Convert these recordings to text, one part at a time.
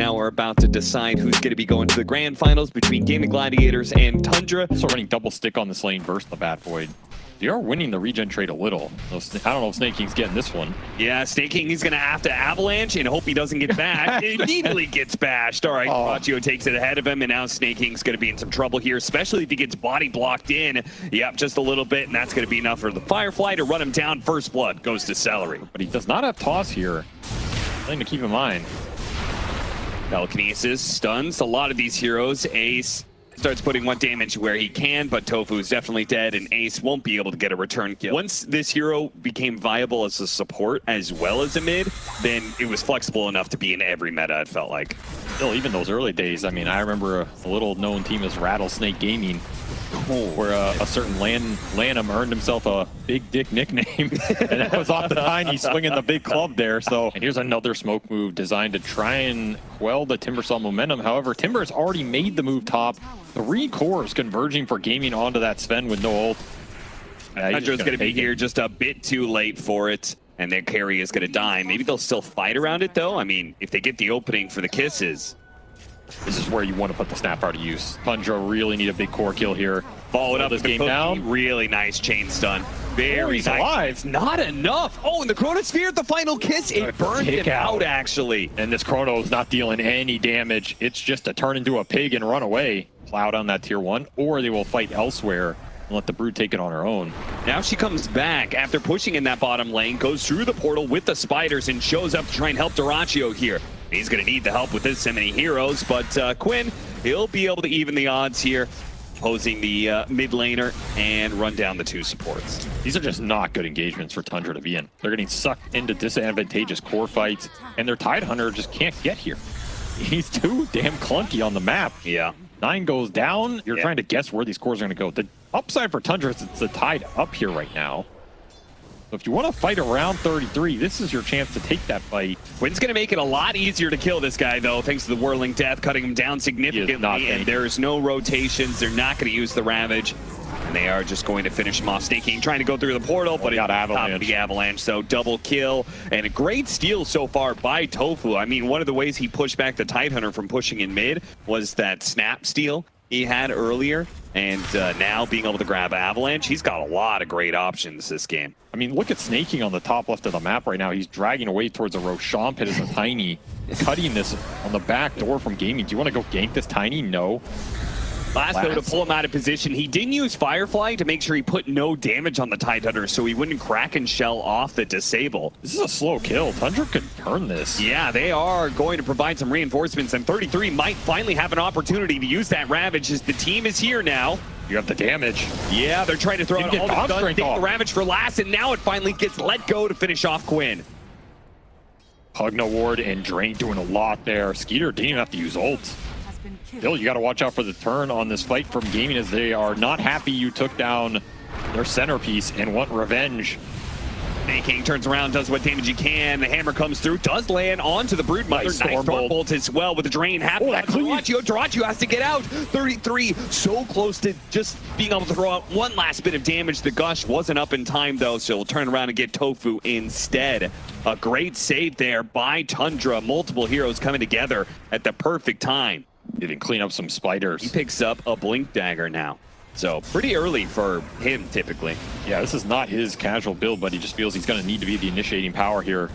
Now we're about to decide who's going to be going to the grand finals between Gaimin Gladiators and Tundra. So running double stick on this lane versus the Bad Void. They are winning the regen trade a little. I don't know if Snake King's getting this one. Yeah, Snake King, he's going to have to avalanche and hope he doesn't get bashed. Immediately gets bashed. All right, Patrikios takes it ahead of him, and now Snake King's going to be in some trouble here, especially if he gets body blocked in. Yep, just a little bit, and that's going to be enough for the Firefly to run him down. First blood goes to Celery. But he does not have toss here. Something to keep in mind. Telekinesis stuns a lot of these heroes. Ace starts putting one damage where he can, but Tofu is definitely dead, and Ace won't be able to get a return kill. Once this hero became viable as a support as well as a mid, then it was flexible enough to be in every meta, it felt like. Still, even those early days, I mean, I remember a little known team as Rattlesnake Gaming, where a certain Lanham earned himself a big dick nickname, and that was off the Tiny swinging the big club there. So, and here's another smoke move designed to try and quell the Timbersaw momentum. However, Timber's already made the move top. 3 cores converging for Gaming onto that Sven with no ult. Tundra's going to be here just a bit too late for it, and their carry is going to die. Maybe they'll still fight around it, though. I mean, if they get the opening for the kisses. This is where you want to put the snap out of use. Tundra really need a big core kill here. Followed up this game down. Really nice chain stun. Very nice. Alive. Not enough. Oh, and the Chronosphere, the final kiss, it burned him out, actually. And this Chrono is not dealing any damage. It's just to turn into a pig and run away. Cloud on that tier 1, or they will fight elsewhere and let the Brood take it on her own. Now she comes back after pushing in that bottom lane, goes through the portal with the spiders, and shows up to try and help Patrikios here. He's going to need the help with this so many heroes, but Quinn, he'll be able to even the odds here, posing the mid laner and run down the 2 supports. These are just not good engagements for Tundra to be in. They're getting sucked into disadvantageous core fights, and their Tidehunter just can't get here. He's too damn clunky on the map. Yeah. 9 goes down. You're trying to guess where these cores are going to go. The upside for Tundra is it's the Tide up here right now. So if you want to fight around 33, this is your chance to take that fight. Quinn's going to make it a lot easier to kill this guy, though, thanks to the Whirling Death, cutting him down significantly, and there's no rotations. They're not going to use the Ravage, and they are just going to finish him off. Snake King trying to go through the portal, but he got avalanche. The avalanche, so double kill, and a great steal so far by Tofu. I mean, one of the ways he pushed back the Tidehunter from pushing in mid was that snap steal he had earlier, and now being able to grab avalanche, he's got a lot of great options this game. I mean, look at Snake King on the top left of the map right now. He's dragging away towards a Roshan pit as a Tiny, cutting this on the back door from Gaming. Do you want to go gank this Tiny? No. Last though, to pull him out of position, he didn't use Firefly to make sure he put no damage on the Tidehunter so he wouldn't crack and shell off the disable. This is a slow kill. Tundra could turn this. Yeah, they are going to provide some reinforcements, and 33 might finally have an opportunity to use that Ravage as the team is here now. You have the damage. Yeah, they're trying to throw out all the guns, take the Ravage for last, and now it finally gets let go to finish off Quinn. Pugna Ward and Drain doing a lot there. Skeeter didn't even have to use ult. Still, you got to watch out for the turn on this fight from Gaming, as they are not happy you took down their centerpiece and want revenge. Snake King turns around, does what damage he can. The hammer comes through, does land onto the Broodmother. Nice Stormbolt as well with the drain happening. Patrikios has to get out. 33 so close to just being able to throw out one last bit of damage. The Gush wasn't up in time though, so we'll turn around and get Tofu instead. A great save there by Tundra. Multiple heroes coming together at the perfect time. Didn't clean up some spiders. He picks up a Blink Dagger now. So pretty early for him, typically. Yeah, this is not his casual build, but he just feels he's going to need to be the initiating power here.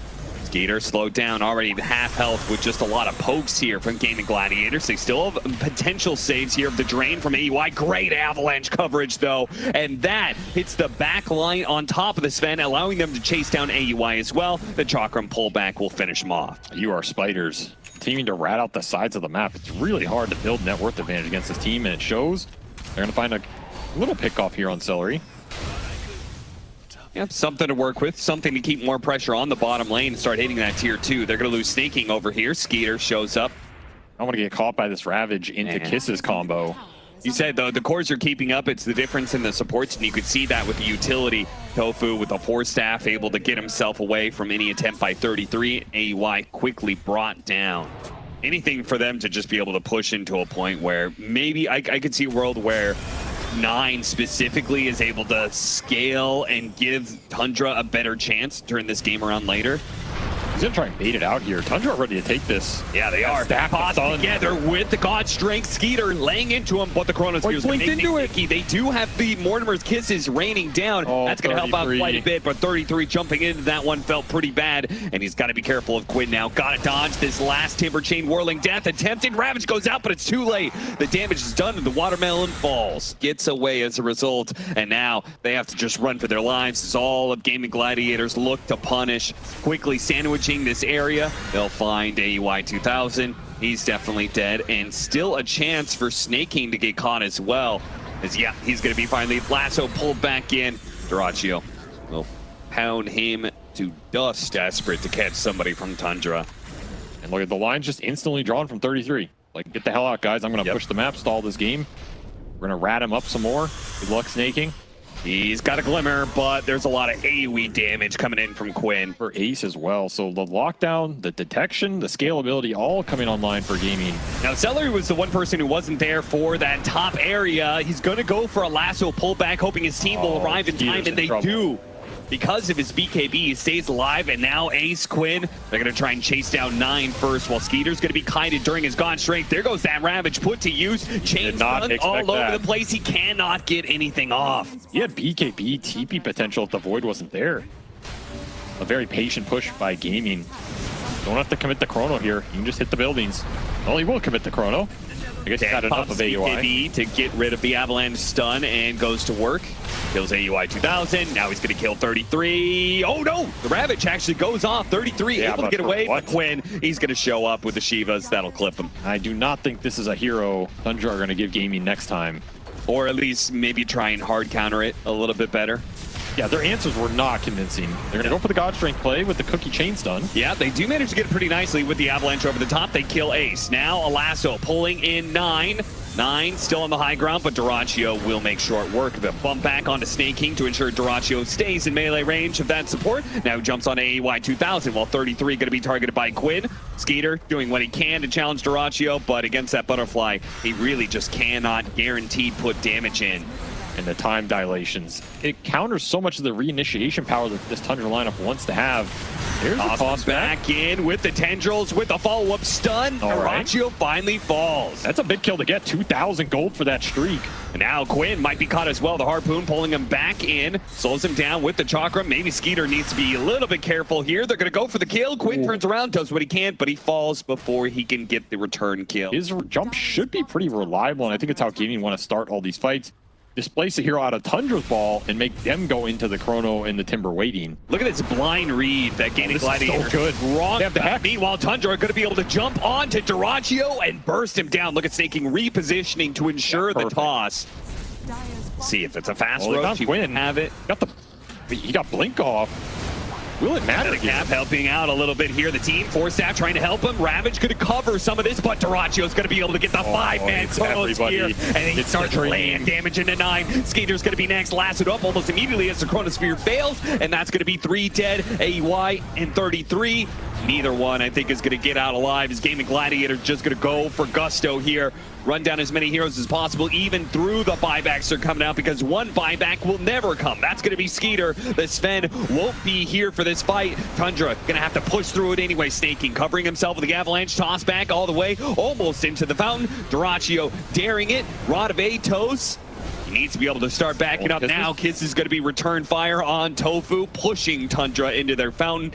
Skeeter slowed down, already half health with just a lot of pokes here from Gaimin Gladiators. They still have potential saves here of the drain from AUI. Great avalanche coverage, though. And that hits the back line on top of the Sven, allowing them to chase down AUI as well. The Chakram pullback will finish him off. You are spiders. Continuing to rat out the sides of the map. It's really hard to build net worth advantage against this team, and it shows. They're going to find a little pick off here on Celery. Yeah, something to work with, something to keep more pressure on the bottom lane and start hitting that tier 2. They're going to lose Snake King over here. Skeeter shows up. I want to get caught by this Ravage into Kisses combo. You said, though, the cores are keeping up. It's the difference in the supports, and you could see that with the utility. Tofu with the 4 staff able to get himself away from any attempt by 33. AUI quickly brought down. Anything for them to just be able to push into a point where maybe I could see a world where 9 specifically is able to scale and give Tundra a better chance to turn this game around later. He's gonna try and bait it out here. Tundra ready to take this. Yeah, they are. Stack Pots together with the God Strength. Skeeter laying into him, but the Chronosphere's blinked into it. They do have the Mortimer's Kisses raining down. Oh, that's going to help out quite a bit, but 33 jumping into that one felt pretty bad, and he's got to be careful of Quinn now. Got to dodge this last Timber Chain Whirling Death. Attempted Ravage goes out, but it's too late. The damage is done, and the Watermelon falls. Gets away as a result, and now they have to just run for their lives as all of Gaimin Gladiators look to punish. Quickly sandwiching this area. They'll find AUI 2000. He's definitely dead, and still a chance for Snake King to get caught as well. As yeah, he's going to be finally lasso pulled back in. Duraccio will pound him to dust, desperate to catch somebody from Tundra. And look at the line just instantly drawn from 33. Like, get the hell out, guys. I'm going to push the map, stall this game. We're going to rat him up some more. Good luck, Snake King. He's got a glimmer, but there's a lot of AoE damage coming in from Quinn. For Ace as well. So the lockdown, the detection, the scalability, all coming online for Gaimin. Now, Celery was the one person who wasn't there for that top area. He's going to go for a lasso pullback, hoping his team will arrive in time, and they do. Because of his BKB, he stays alive, and now Ace, Quinn, they're going to try and chase down 9 first, while Skeeter's going to be kited during his God Strength. There goes that Ravage put to use. Chains run all over the place. He cannot get anything off. He had BKB, TP potential if the Void wasn't there. A very patient push by Gaimin. Don't have to commit the Chrono here. You can just hit the buildings. Well, he will commit the Chrono. I guess he's had enough of AUI. BKB to get rid of the Avalanche stun and goes to work. Kills AUI 2000. Now he's going to kill 33. Oh no! The Ravage actually goes off. 33 able to get away. But Quinn, he's going to show up with the Shivas. That'll clip him. I do not think this is a hero Tundra are going to give Gaimin next time. Or at least maybe try and hard counter it a little bit better. Yeah, their answers were not convincing. They're going to go for the God Strength play with the Cookie Chain stun. Yeah, they do manage to get it pretty nicely with the Avalanche over the top. They kill Ace. Now a lasso pulling in 9. 9 still on the high ground, but Duraccio will make short work of it. Bump back onto Snake King to ensure Duraccio stays in melee range of that support. Now jumps on AUI 2000, while 33 going to be targeted by Quinn. Skeeter doing what he can to challenge Duraccio, but against that Butterfly, he really just cannot guaranteed put damage in. And the time dilations. It counters so much of the reinitiation power that this Tundra lineup wants to have. There's a toss back in with the Tendrils with a follow-up stun. Duraccio finally falls. That's a big kill to get. 2,000 gold for that streak. And now Quinn might be caught as well. The Harpoon pulling him back in. Slows him down with the Chakra. Maybe Skeeter needs to be a little bit careful here. They're going to go for the kill. Quinn turns around, does what he can, but he falls before he can get the return kill. His jump should be pretty reliable, and I think it's how Gaimin want to start all these fights. Displace a hero out of Tundra's ball and make them go into the Chrono and the Timber waiting. Look at this blind read that Gaimin Gladiators. So good. Wrong. Meanwhile, Tundra are going to be able to jump onto Duraccio and burst him down. Look at Snake King repositioning to ensure the toss. See if it's a fast roach. He wouldn't have it. He got blink off. Will it matter? The Cap helping out a little bit here. The team, Force Staff trying to help him. Ravage could cover some of this, but Duraccio's going to be able to get the 5-man Chronos here. And he starts laying damage into 9. Skeeter's going to be next, lassoed up almost immediately as the Chronosphere fails. And that's going to be 3 dead, AUI and 33. Neither one, I think, is going to get out alive. As Gaimin Gladiator just going to go for gusto here. Run down as many heroes as possible, even through the buybacks are coming out, because one buyback will never come. That's going to be Skeeter. The Sven won't be here for this fight. Tundra going to have to push through it anyway. Snake King covering himself with the Avalanche, toss back all the way, almost into the fountain. Duraccio daring it. Rod of Atos. He needs to be able to start backing up now. Kiss is going to be return fire on Tofu, pushing Tundra into their fountain.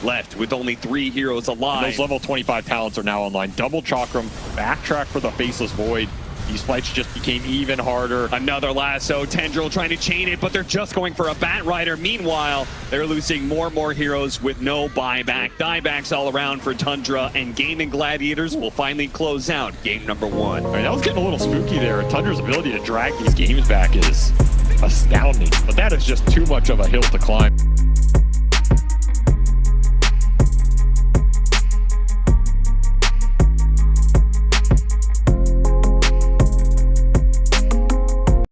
Left with only 3 heroes alive. And those level 25 talents are now online. Double Chakram, backtrack for the Faceless Void. These fights just became even harder. Another lasso, Tendril trying to chain it, but they're just going for a Bat Rider. Meanwhile, they're losing more and more heroes with no buyback. Diebacks all around for Tundra, and Gaimin Gladiators will finally close out game number 1. I mean, that was getting a little spooky there. Tundra's ability to drag these games back is astounding, but that is just too much of a hill to climb.